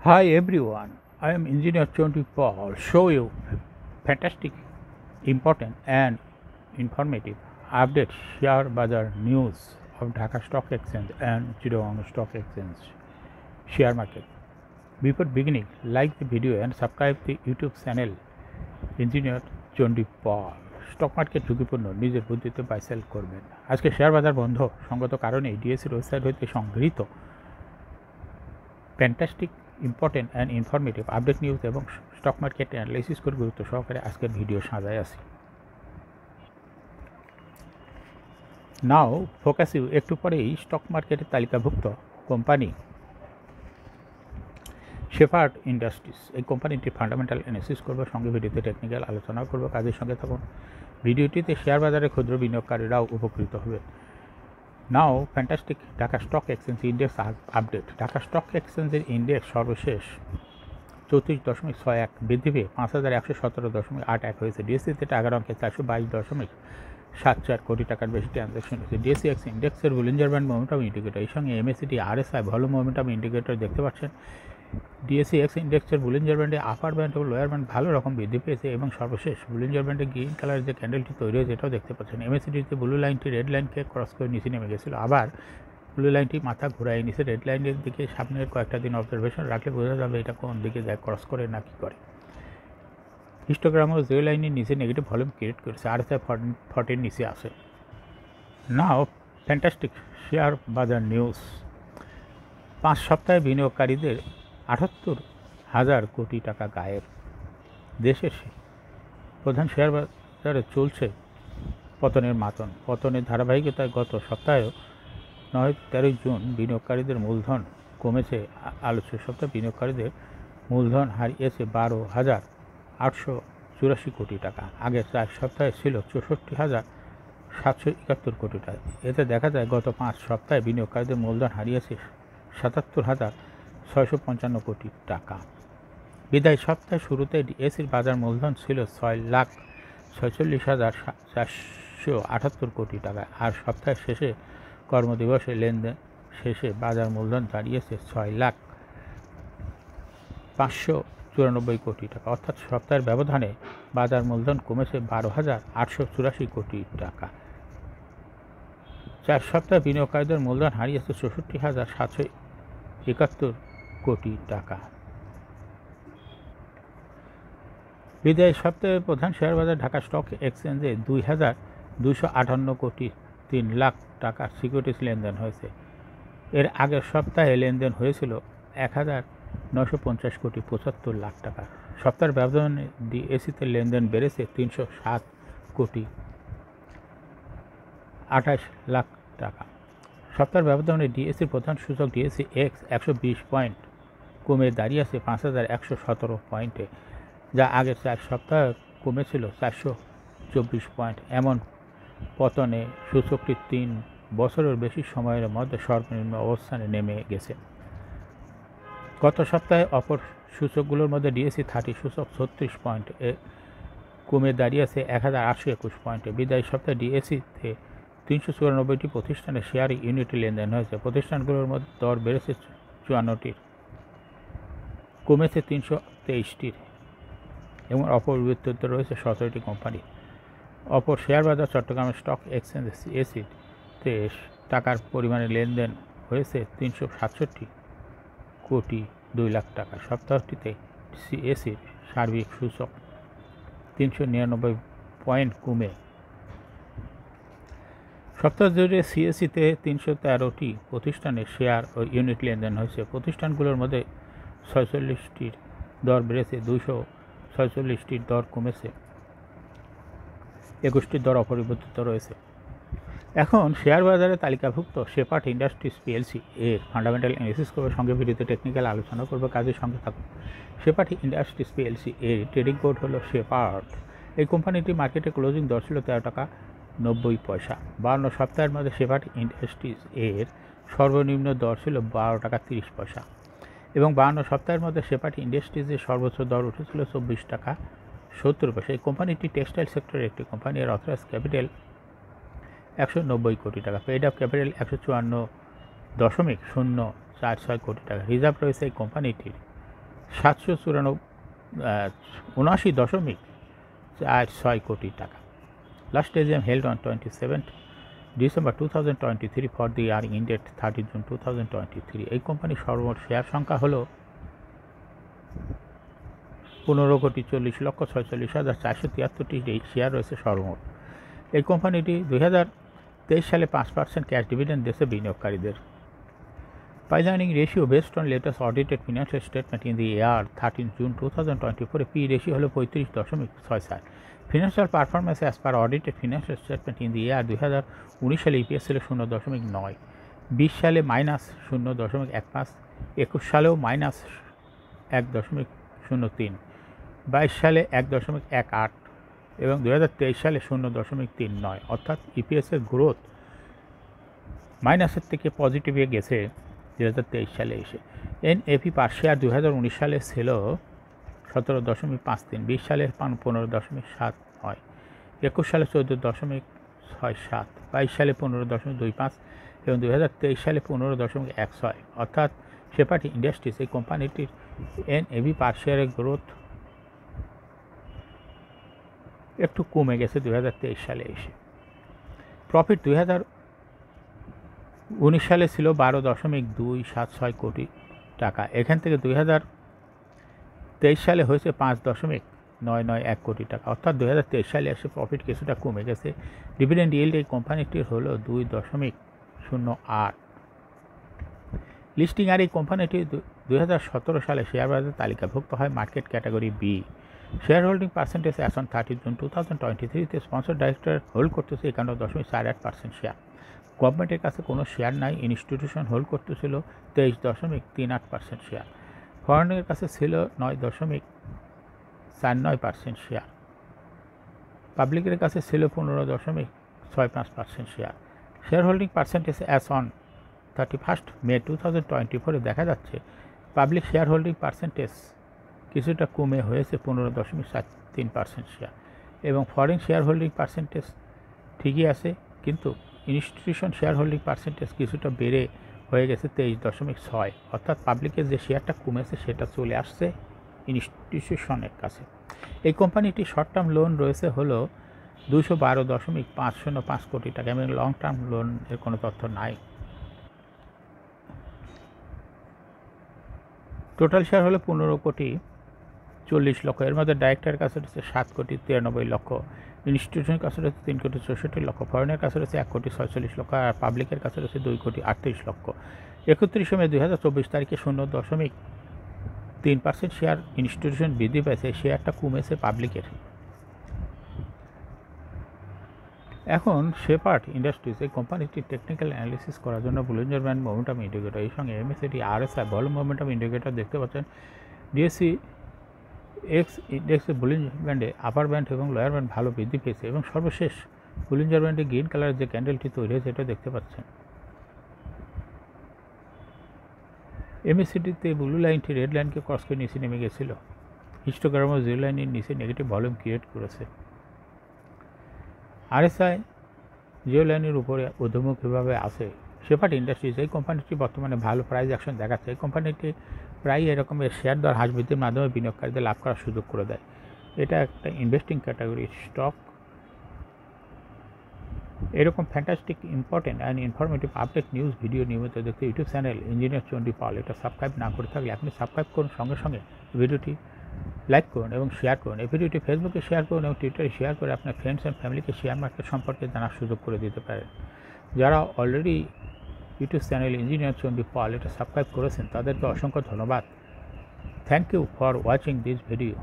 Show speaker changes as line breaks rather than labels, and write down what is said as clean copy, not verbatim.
Hi everyone, I am Engineer Chonti Paul. Show you fantastic, important and informative update share bazar news of Dhaka Stock Exchange and Chittagong Stock Exchange share market. Before beginning, like the video and subscribe the YouTube channel Engineer Chonti Paul. Stock market ঝুঁকিপূর্ণ, নিজের বুদ্ধিতে buy sell করবেন। আজকে share বাজার বন্ধ সঙ্গত কারণে ডিএসসির website হতে সংগৃহীত fantastic, important and informative update news এবং স্টক মার্কেট অ্যানালাইসিস করে গুরুত্ব সহকারে আজকের ভিডিও সাজায় আছি। নাও ফোকাস ইউ একটু পরেই স্টক মার্কেটের তালিকাভুক্ত কোম্পানি শেফার্ড ইন্ডাস্ট্রিজ, এই কোম্পানিটির ফান্ডামেন্টাল অ্যানালাইসিস করবো, সঙ্গে ভিডিওতে টেকনিক্যাল আলোচনা করবো। কাজের সঙ্গে থাকুন। ভিডিওটিতে শেয়ার বাজারে ক্ষুদ্র বিনিয়োগকারীরাও উপকৃত হবে। Now fantastic Dhaka stock exchange index update. Dhaka stock এক্সচেঞ্জের ইন্ডেক্স সর্বশেষ 34.61 বৃদ্ধি পেয়ে 5117.81 হয়েছে। ডিএসসিতে টাকার অঙ্কে 422.74 কোটি টাকার বেশি ট্রানজাকশন হয়েছে। ডিএসসি এক্স ইন্ডেক্সের বুলিঞ্জার ব্যান্ড মোমেন্টাম ইন্ডিকেটর, এই সঙ্গে MACD RSI volume momentum indicator দেখতে পাচ্ছেন। ডিএসসি এক্স ইন্ডেক্সের বুলিঞ্জার ব্যান্ডে আপার ব্যান্ড এবং লোয়ার ব্যান্ড ভালো রকম বৃদ্ধি পেয়েছে এবং সর্বশেষ বুলিঞ্জার ব্যান্ডে গ্রিন কালারের যে ক্যান্ডেলটি তৈরি হয়েছে এটাও দেখতে পাচ্ছেন। এমএসিডিতে ব্লু লাইনটি রেড লাইনকে ক্রস করে নিচে নেমে গেছিলো, আবার ব্লু লাইনটি মাথা ঘুরাই নিচে রেড লাইনের দিকে সামনের কয়েকটা দিন অবজারভেশন রাখলে বোঝা যাবে এটা কোন দিকে যায়, ক্রস করে না কি করে। হিস্টোগ্রামও জিরো লাইনের নিচে নেগেটিভ ভলিউম ক্রিয়েট করেছে, আরএসআই 40 নিচে আসে। নাও ফ্যান্টাস্টিক শেয়ার বাজার নিউজ। 5 সপ্তাহে বিনিয়োগকারীদের 78,000 কোটি টাকা গায়েব। দেশের প্রধান শেয়ার বাজারে চলছে পতনের মাতন। পতনের ধারাবাহিকতায় গত সপ্তাহেও 9-13 জুন বিনিয়োগকারীদের মূলধন কমেছে। আলোচ্য সপ্তাহে বিনিয়োগকারীদের মূলধন হারিয়েছে 12,884 কোটি টাকা। আগের 4 সপ্তাহে ছিল 64,771 কোটি টাকা। এতে দেখা যায় গত 5 সপ্তাহে বিনিয়োগকারীদের মূলধন হারিয়েছে 77,655 কোটি টাকা। বিদায় সপ্তাহের শুরুতে ডিএসসির বাজার মূলধন ছিল 6,46,478 কোটি টাকা, আর সপ্তাহের শেষে কর্মদিবসে লেনদেন শেষে বাজার মূলধন দাঁড়িয়েছে 6,594 কোটি টাকা। অর্থাৎ সপ্তাহের ব্যবধানে বাজার মূলধন কমেছে 12,884 কোটি টাকা। 4 সপ্তাহে বিনিয়োগকারীদের মূলধন হারিয়েছে 64,771 কোটি টাকা। বিদায় সপ্তাহে প্রধান শেয়ার বাজার ঢাকা স্টক এক্সচেঞ্জে 2,258 কোটি 3 লাখ টাকার সিকিউরিটিস লেনদেন হয়েছে। এর আগের সপ্তাহে লেনদেন হয়েছিল 1,950 কোটি 75 লাখ টাকা। সপ্তাহের ব্যবধানে ডিএসসিতে লেনদেন বেড়েছে 307 কোটি 28 লাখ টাকা। সপ্তাহের ব্যবধানে ডিএসসির প্রধান সূচক ডিএসসি এক্স 120 পয়েন্ট কমে দাঁড়িয়েছে 5,117 পয়েন্টে, যা আগের 4 সপ্তাহে কমেছিল 424 পয়েন্ট। এমন পতনে সূচকটি 3 বছরের বেশি সময়ের মধ্যে সর্বনিম্ন অবস্থানে নেমে গেছে। গত সপ্তাহে অপর সূচকগুলোর মধ্যে ডিএসসি 30 সূচক 36 পয়েন্টে কমে দাঁড়িয়েছে 1,821 পয়েন্টে। বিদায়ী সপ্তাহে ডিএসসিতে 394টি প্রতিষ্ঠানের শেয়ার ইউনিটে লেনদেন হয়েছে। প্রতিষ্ঠানগুলোর মধ্যে দর বেড়েছে 54টির, কমেছে 323টির এবং অপরিবর্তিত রয়েছে 17টি কোম্পানি। অপর শেয়ার বাজার চট্টগ্রামের স্টক এক্সচেঞ্জ সিএসিতে টাকার পরিমাণে লেনদেন হয়েছে 367 কোটি 2 লাখ টাকা। সপ্তাহটিতে সিএসির সার্বিক সূচক 399 পয়েন্ট কমে সপ্তাহ জুড়ে সিএসিতে 313টি প্রতিষ্ঠানের শেয়ার ও ইউনিট লেনদেন হয়েছে। প্রতিষ্ঠানগুলোর মধ্যে 46টির দর বেড়েছে, 246টির দর কমেছে, 21টির দর অপরিবর্তিত রয়েছে। এখন শেয়ার বাজারে তালিকাভুক্ত শেফার্ড ইন্ডাস্ট্রিজ পিএলসি এর ফান্ডামেন্টাল অ্যানালিসিস করবে, সঙ্গে ভিডিওতে টেকনিক্যাল আলোচনা করবে। কাজের সঙ্গে থাকুন। শেফার্ড ইন্ডাস্ট্রিজ পিএলসি এর ট্রেডিং কোড হলো শেফার্ড। এই কোম্পানিটি মার্কেটে ক্লোজিং দর ছিল 13 টাকা 90 পয়সা। 52 সপ্তাহের মধ্যে শেফার্ড ইন্ডাস্ট্রিজ এর সর্বনিম্ন দর ছিল 12 টাকা 30 পয়সা এবং 52 সপ্তাহের মধ্যে শেফার্ড ইন্ডাস্ট্রিজের সর্বোচ্চ দর উঠেছিল 24 টাকা 70 পয়সা। এই কোম্পানিটি টেক্সটাইল সেক্টরের একটি কোম্পানি। এর অথরাইজ ক্যাপিটাল 190 কোটি টাকা, পেইড আপ ক্যাপিটাল 154.046 কোটি টাকা। রিজার্ভ রয়েছে এই কোম্পানিটির 779.46 কোটি টাকা। Last AGM held on 27th December 2023 for the year ended 30 June 2023। এই কোম্পানির সর্বমোট শেয়ার সংখ্যা হলো 15,40,46,473 শেয়ার রয়েছে সর্বমোট। এই কোম্পানিটি 2023 সালে 5% ক্যাশ ডিভিডেন্ড দিয়েছে বিনিয়োগকারীদের। Price earning ratio based on latest audited financial statement in the year 13 June 2024 P ratio হলো 35.67। Financial performance as per audited financial statement in the year 2019 সালে EPS ছিল 0.9, 20 সালে -0.15, 21 সালেও -1.03, 22 সালে 1.18 এবং 2023 সালে 0.39। অর্থাৎ EPS-এর গ্রোথ মাইনাসের থেকে পজিটিভে গেছে 2023 সালে এসে। NAV পার শেয়ার 2019 সালে ছিল 17.53, 20 সালে 15.79, 21 সালে 14.67, 22 সালে 15.25 এবং 2023 সালে 15.16। অর্থাৎ শেপার্ড ইন্ডাস্ট্রিজ এই কোম্পানিটির NAV পার শেয়ারের গ্রোথ একটু কমে গেছে 2023 সালে এসে। প্রফিট 2019 সালে ছিল 12.276 কোটি টাকা, এখান থেকে 2023 সালে হয়েছে 5.991 কোটি টাকা। অর্থাৎ 2023 সালে এসে প্রফিট কিছুটা কমে গেছে। ডিভিডেন্ড ইল্ড এই কোম্পানিটির হলো 2.08। লিস্টিং আর এই কোম্পানিটি 2017 সালে শেয়ার বাজারে তালিকাভুক্ত হয় market category B. Share holding percentage on 30 June 2023 sponsor director hold করতেছে 51.48% শেয়ার। গভর্নমেন্টের কাছে কোনো শেয়ার নাই। ইনস্টিটিউশন হোল্ড করতেছিল 23.38% শেয়ার। ফরেনের কাছে ছিল 9.49% শেয়ার। পাবলিকের কাছে ছিল 15.65% share. Share holding percentage as on 31 মে 2024 দেখা যাচ্ছে পাবলিক শেয়ার হোল্ডিং পার্সেন্টেজ কিছুটা কমে হয়েছে 15.73% শেয়ার এবং ফরেন শেয়ার হোল্ডিং পার্সেন্টেজ ঠিকই আছে, কিন্তু ইনস্টিটিউশন শেয়ার হোল্ডিং পার্সেন্টেজ কিছুটা বেড়ে হয়ে গেছে 23.6। অর্থাৎ পাবলিকের যে শেয়ারটা কমেছে সেটা চলে আসছে ইনস্টিটিউশনের কাছে। এই কোম্পানিটি শর্ট টার্ম লোন রয়েছে হলো 212.505 কোটি টাকা এবং লং টার্ম লোনের কোনো তথ্য নাই। টোটাল শেয়ার হলো 15,40,00,000। এর মধ্যে ডাইরেক্টরের কাছে রয়েছে 7,93,00,000, ইনস্টিটিউশনের কাছে রয়েছে 3,64,00,000, ফরেনের কাছে রয়েছে 1,46,00,000 আর পাবলিকের কাছে রয়েছে 2,38,00,000। 31 মে 2024 তারিখে 0.3% শেয়ার ইনস্টিটিউশন বৃদ্ধি পেয়েছে, শেয়ারটা কমেছে পাবলিকের। এখন শেপার্ড ইন্ডাস্ট্রিজ এই কোম্পানিটির টেকনিক্যাল অ্যানালিসিস করার জন্য বুলিঞ্জার ব্যান্ড মোমেন্টাম ইন্ডিকেটর এই সঙ্গে MACD RSI volume momentum indicator দেখতে পাচ্ছেন। DSEX ইন্ডেক্সের বুলিঞ্জার ব্যান্ডে আপার ব্যান্ড এবং লোয়ার ব্যান্ড ভালো বৃদ্ধি পেয়েছে এবং সর্বশেষ বুলিঞ্জার ব্যান্ডে গ্রিন কালারের যে ক্যান্ডেলটি তৈরি হয়েছে এটা দেখতে পাচ্ছেন। MACD-তে ব্লু লাইনটি রেড লাইনকে ক্রস করে নিচে নেমে গেছিল। হিস্টোগ্রামও জিরো লাইনের নিচে নেগেটিভ ভলিউম ক্রিয়েট করেছে। RSI জিরো লাইনের উপরে ঊর্ধ্বমুখীভাবে আছে। শেপার্ড ইন্ডাস্ট্রিজ এই কোম্পানিটি বর্তমানে ভালো প্রাইস অ্যাকশন দেখাচ্ছে। এই কোম্পানিটি প্রায় এরকমের শেয়ার দর হ্রাস বৃদ্ধির মাধ্যমে বিনিয়োগকারীদের লাভ করার সুযোগ করে দেয়। এটা একটা ইনভেস্টিং ক্যাটাগরি স্টক। এরকম fantastic important and informative update news video নিয়মিত দেখতে YouTube channel engineer Chandi Pal এটা সাবস্ক্রাইব না করে থাকলে আপনি সাবস্ক্রাইব করুন, সঙ্গে সঙ্গে ভিডিওটি লাইক করুন এবং শেয়ার করুন। এই ভিডিওটি ফেসবুকে শেয়ার করুন এবং টুইটারে শেয়ার করে আপনার ফ্রেন্ডস অ্যান্ড ফ্যামিলিকে শেয়ার মার্কেট সম্পর্কে জানার সুযোগ করে দিতে পারেন। যারা already YouTube channel engineer Chandi Pal এটা সাবস্ক্রাইব করেছেন তাদেরকে অসংখ্য ধন্যবাদ। Thank you for watching this video.